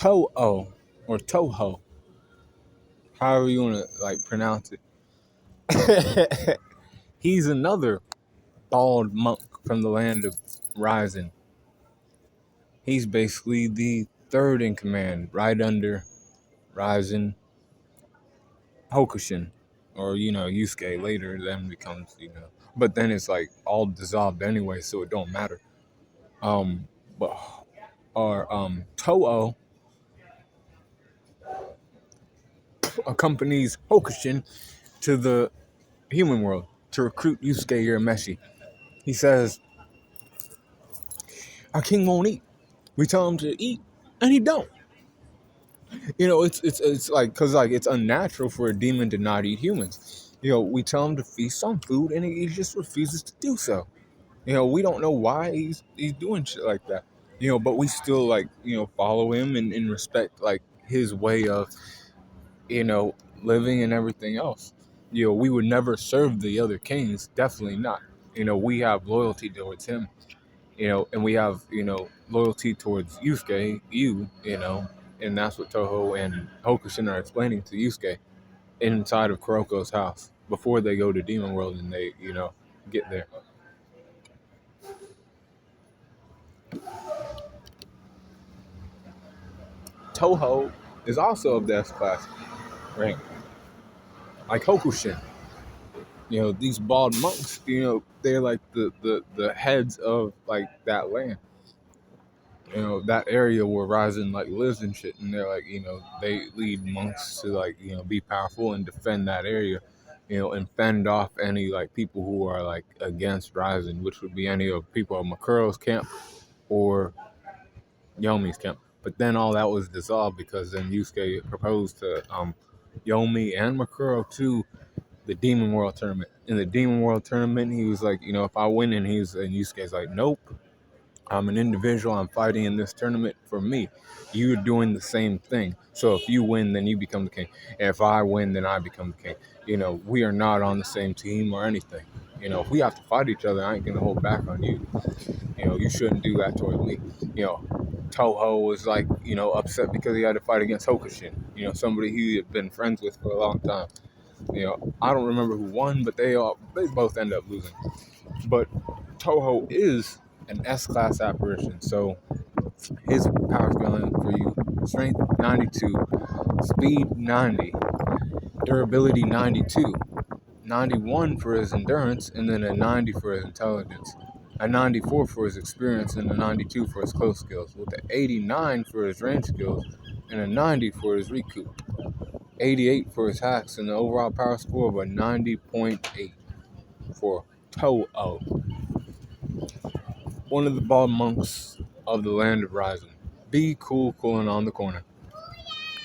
Toho or Toho, however you want to like pronounce it. He's another bald monk from the land of Rising. He's basically the third in command, right under Rising Hokushin, or Yusuke later then becomes but then it's like all dissolved anyway, so it don't matter. But our Toho accompanies Hokushin to the human world to recruit Yusuke Urameshi. He says, "Our king won't eat. We tell him to eat, and he don't." It's like because like it's unnatural for a demon to not eat humans. We tell him to feast on food, and he just refuses to do so. We don't know why he's doing shit like that. But we still like follow him and respect like his way of living and everything else. We would never serve the other kings, definitely not. We have loyalty towards him. And we have loyalty towards Yusuke, and that's what Toho and Hokushin are explaining to Yusuke inside of Kuroko's house before they go to Demon World and they get there. Toho is also of the S class rank, like Hokushin. These bald monks, they're like the heads of like that land. That area where Ryzen like lives and shit, and they're like, they lead monks to like, be powerful and defend that area, and fend off any like people who are like against Ryzen, which would be any of people of Makuro's camp or Yomi's camp. But then all that was dissolved because then Yusuke proposed to Yomi and Makuro to the Demon World tournament. In the Demon World tournament, he was like, if I win, and Yusuke's like, nope, I'm an individual. I'm fighting in this tournament for me. You're doing the same thing. So if you win, then you become the king. And if I win, then I become the king. We are not on the same team or anything. If we have to fight each other, I ain't gonna hold back on you. You shouldn't do that towards me. Toho was like, upset because he had to fight against Hokushin. Somebody he had been friends with for a long time. I don't remember who won, but they both end up losing. But Toho is an S-class apparition, so his power scaling for you: strength 92, speed 90, durability 92, 91 for his endurance, and then a 90 for his intelligence, a 94 for his experience, and a 92 for his close skills, with an 89 for his range skills, and a 90 for his recoup, 88 for his hacks, and the overall power score of a 90.8 for Toho. One of the bald monks of the land of Rising. Be cool, cooling on the corner.